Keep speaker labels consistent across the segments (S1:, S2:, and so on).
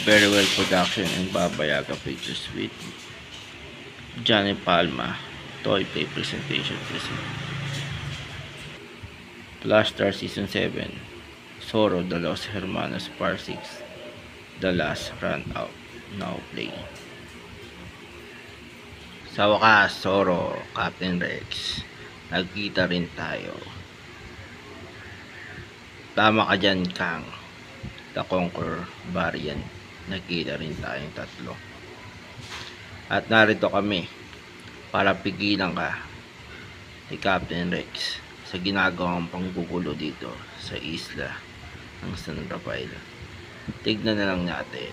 S1: Very Well Production and Babayaga Pictures with Johnny Palma. Toy Play Presentation present. Flash Star Season 7. Zorro de los Hermanos Part 6. The Last Run Out. Now play. Sa wakas, Zorro, Captain Rex. Nagkita rin tayo. Tama ka dyan, Kang. The Conqueror Variant. Nagkita rin tayong tatlo. At narito kami para pigilan ka ni Captain Rex sa ginagawang panggugulo dito sa isla ng San Rafael. Tignan na lang natin.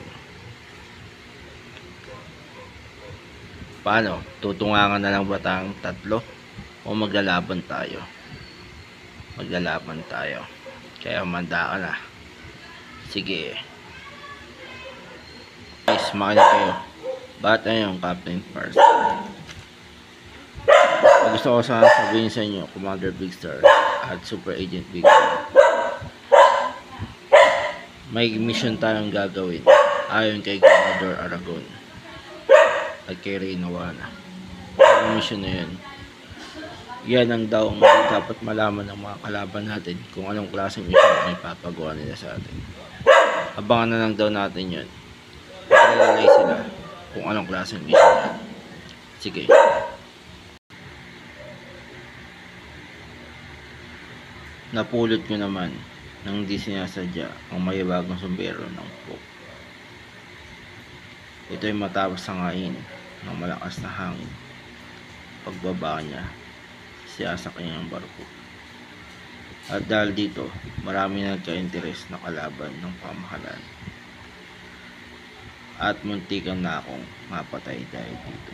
S1: Paano? Tutungangan na lang ba tayong tatlo? O maglalaban tayo? Maglalaban tayo. Kaya manda ka na. Sige. Guys, makinig kayo. Bakit na yung Captain First? Gusto ko sana sabihin sa inyo, Commander Big Star at Super Agent Big Star. May mission tayong gagawin ayon kay Commander Aragon at kay Reynawana. Ang mission na yun, yan ang daw ang dapat malaman ng mga kalaban natin kung anong klaseng mission ang ipapagawa nila sa atin. Abangan na lang daw natin yun. Malalay sila kung anong klaseng mission yan. Sige. Napulot ko naman nang di sinasadya ang mayabagong sombrero ng Pope. Ito ay matapos sangain ng malakas na hangin. Pagbaba niya, siyasak niya ang barko. At dahil dito, marami nagka-interes na kalaban ng pamahalaan. At muntikan na akong mapatay dahil dito.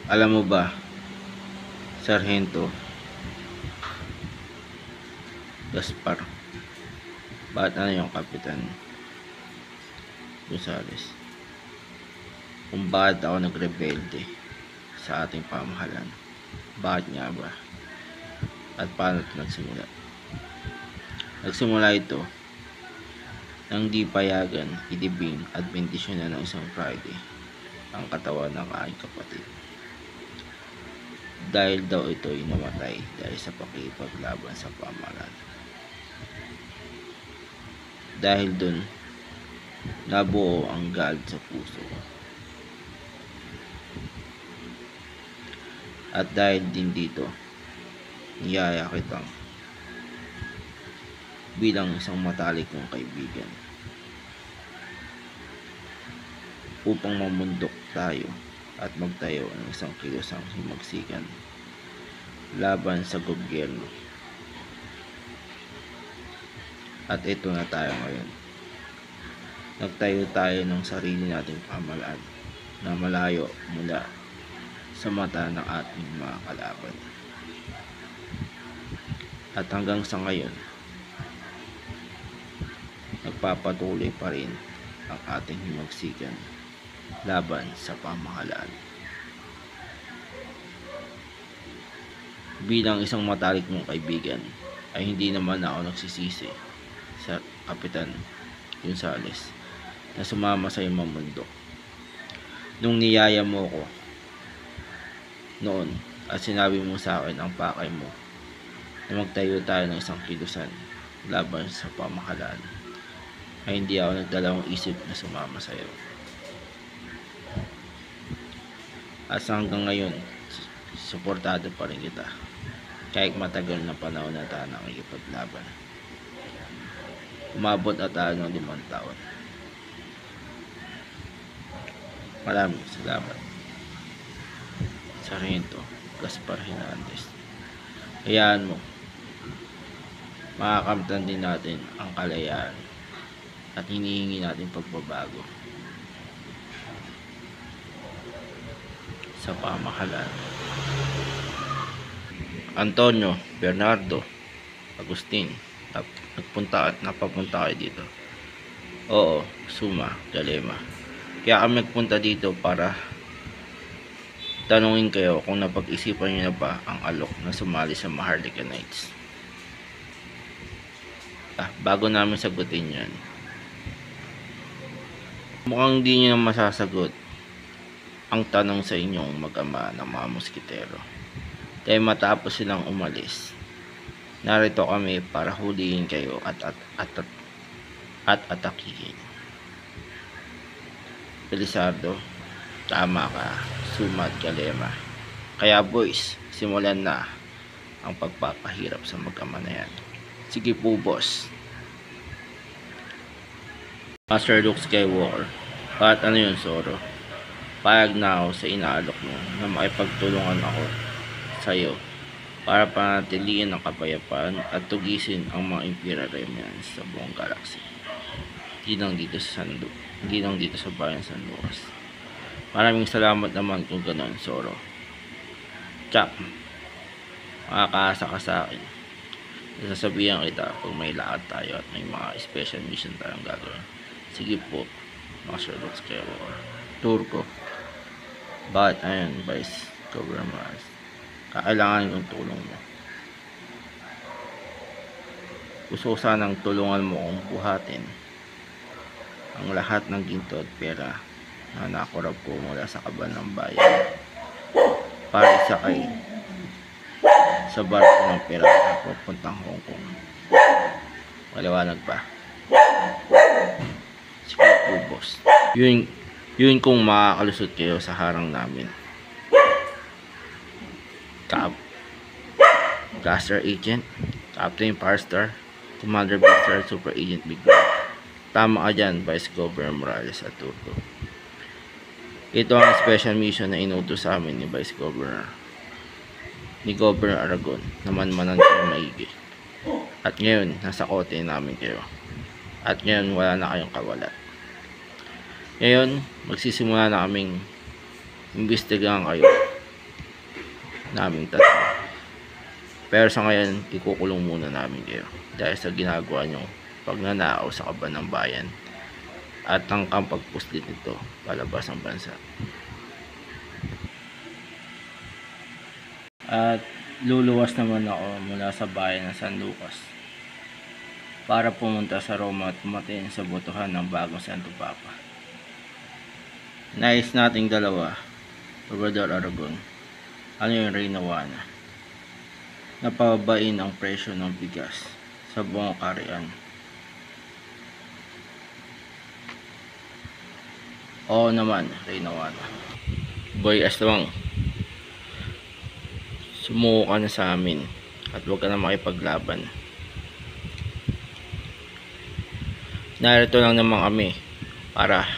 S1: Alam mo ba, Sargento Gaspar, bakit ano yung Kapitan Gonzales? Kung bakit ako nagrebelde sa ating pamahalaan? Bakit nga ba? At paano ito nagsimula? Nagsimula ito nang di payagan, idibing at bendisyon na ng isang Friday ang katawan ng aking kapatid. Dahil daw ito'y namatay dahil sa pakikipaglaban sa pamahalaan. Dahil dun, nabuo ang galit sa puso. At dahil din dito, niyaya kitang bilang isang matalik kong kaibigan upang mamundok tayo at magtayo ng isang kilusang himagsikan laban sa gobyerno. At ito na tayo ngayon. Nagtayo tayo ng sarili nating pamahalaan na malayo mula sa mata ng ating mga kalaban. At hanggang sa ngayon, nagpapatuloy pa rin ang ating himagsikan laban sa pamahalaan. Bilang isang matalik mong kaibigan, ay hindi naman ako nagsisisi sa Kapitan Gonzales na sumama sa iyong mundo. Nung niyaya mo ko noon at sinabi mo sa akin ang pakay mo na magtayo tayo ng isang kilusan laban sa pamahalaan, ay hindi ako nagdalawang isip na sumama sa iyo. At hanggang ngayon, suportado pa rin kita kahit matagal na panahon na tayo nakikipaglaban. Umabot na tayo ng 5 taon. Maraming salamat, Sargento Gaspar Hernandez. Hayaan mo, makakamtan din natin ang kalayaan at hinihingi natin pagbabago sa pamahalaan. Antonio Bernardo Agustin, nagpunta at napapunta kayo dito. Oo, Suma Galema. Kaya kami nagpunta dito para tanungin kayo kung napag-isipan nyo na ba ang alok na sumali sa Maharlika Knights. Bago namin sagutin yan, mukhang di nyo na masasagot ang tanong sa inyong mag-ama ng mga musketero. Kaya matapos silang umalis, narito kami para hulihin kayo at atakihin. Belisardo, tama ka, Suma at Galera. Kaya boys, simulan na ang pagpapahirap sa mag-ama na yan. Sige po boss. Master Luke Skywalker, bakit ano yun Zoro? Payag na ako sa inaalok mo na makipagtulungan ako sa iyo para panatiliin ang kapayapaan at tugisin ang mga Imperial Remnants sa buong galaxy. Hindi lang dito sa bayan San Lucas. Maraming salamat naman kung ganoon, Zoro. Chap, makakaasa ka sa akin. Nasasabihan kita kung may lakad tayo at may mga special mission tayong gagawin. Sige po, Master Luke Skywalker. Tour ko. Bakit ayun, Vice Governor? Kakailangan kong tulong mo. Gusto ko sanang tulungan mo kong buhatin ang lahat ng ginto at pera na nakurap ko mula sa kaban ng bayan para isakay sa barko ng pirata papuntang Hong Kong. Maliwanag ba? Sige po, boss. Yun kung makakalusot kayo sa harang namin. Blaster Agent, Captain Firestar, Commander Blaster, Super Agent Big Bang. Tama ka dyan, Vice Governor Morales at Turco. Ito ang special mission na inutos sa amin ni Vice Governor Aragon na manmanan kayo maigi. At ngayon, nasa kote namin kayo. At ngayon, wala na kayong kawalat. Ngayon, magsisimula na kaming imbestigahan kayo naming tatlo. Pero sa ngayon, ikukulong muna namin kayo dahil sa ginagawa nyo pagnanakaw sa kaban ng bayan at ang pagpuslit nito palabas ng bansa. At luluwas naman ako mula sa bayan ng San Lucas para pumunta sa Roma at tumatin sa botohan ng bagong Santo Papa. Nais nating dalawa, Gobernador Aragon, ano yung Reyna Juana, na pababain ang presyo ng bigas sa buong kaharian. Oo naman, Reyna Juana. Boy Aswang, sumuko ka na sa amin at huwag ka na makipaglaban. Narito lang naman kami para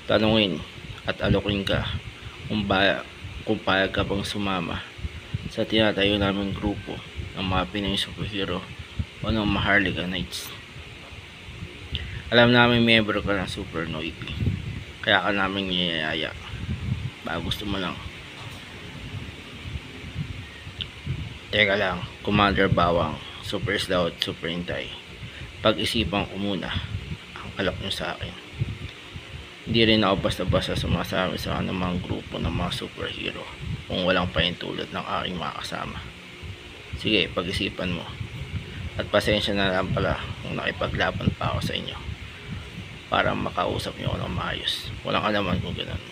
S1: tanungin at alokin ka kung payag ka bang sumama sa tinatayo naming grupo ng mga Pinoy superhero o ng Maharlika Knights. Alam namin miyembro ka ng Super Noipi, kaya ka namin niyayaya. Baka gusto mo lang. Teka lang, Commander Bawang, Super Stout, Super Intay, pag-isipan ko muna ang alok nyo sa akin. Hindi rin ako basta-basta sumasama sa anumang grupo ng mga superhero kung walang pahintulot ng aking mga kasama. Sige, pag-isipan mo. At pasensya na lang pala kung nakipaglaban pa ako sa inyo para makausap nyo ako ng maayos. Walang alaman kung gano'n.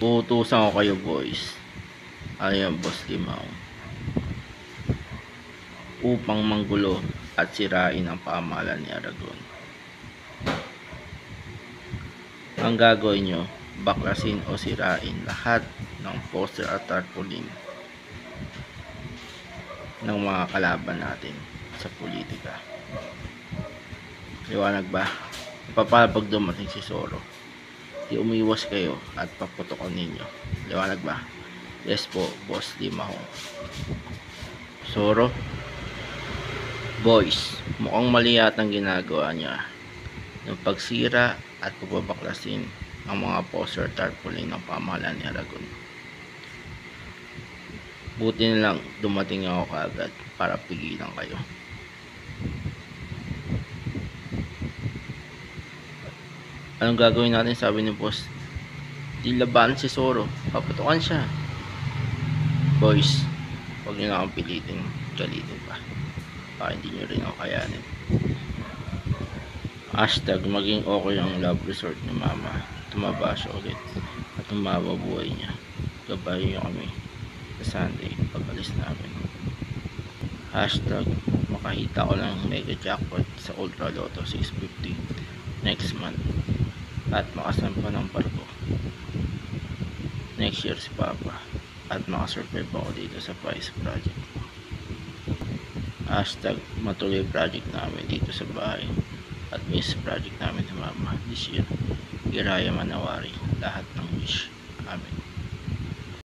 S1: Uutusan ko kayo boys, ayan Boss Limao, upang manggulo at sirain ang pamahalaan ni Aragon. Ang gagawin nyo, baklasin o sirain lahat ng poster at tarpaulin ng mga kalaban natin sa politika. Liwanag ba? Ipapalapag dumating si Zoro, di umiwas kayo at paputokan ninyo. Liwanag ba? Yes po, Boss Limao. Zoro, boys, mukhang mali yata ang ginagawa niya ng pagsira at pagbabaklasin ang mga poster tarpaulin ng pamahalaan ni Aragon. Buti na lang dumating ako kaagad para pigilan kayo. Anong gagawin natin? Sabi ni boss, di labanan si Zoro, paputukan siya. Boys, huwag nyo na akong pilitin, galitin pa. Baka hindi nyo rin ako kayanin. Hashtag maging okay ang love resort ni mama. Tumaba siya ulit at tumaba buhay niya. Gabayan niyo kami sa Sunday pag-alis namin. Hashtag makahita ko ng mega jackpot sa Ultra Lotto 650 next month at makasampa ng barko next year si Papa at makasurvive ako dito sa Pies Project. Hashtag matuloy project namin dito sa bahay at miss project namin sa mama this year. Giraya Manawari lahat ng wish. Amen.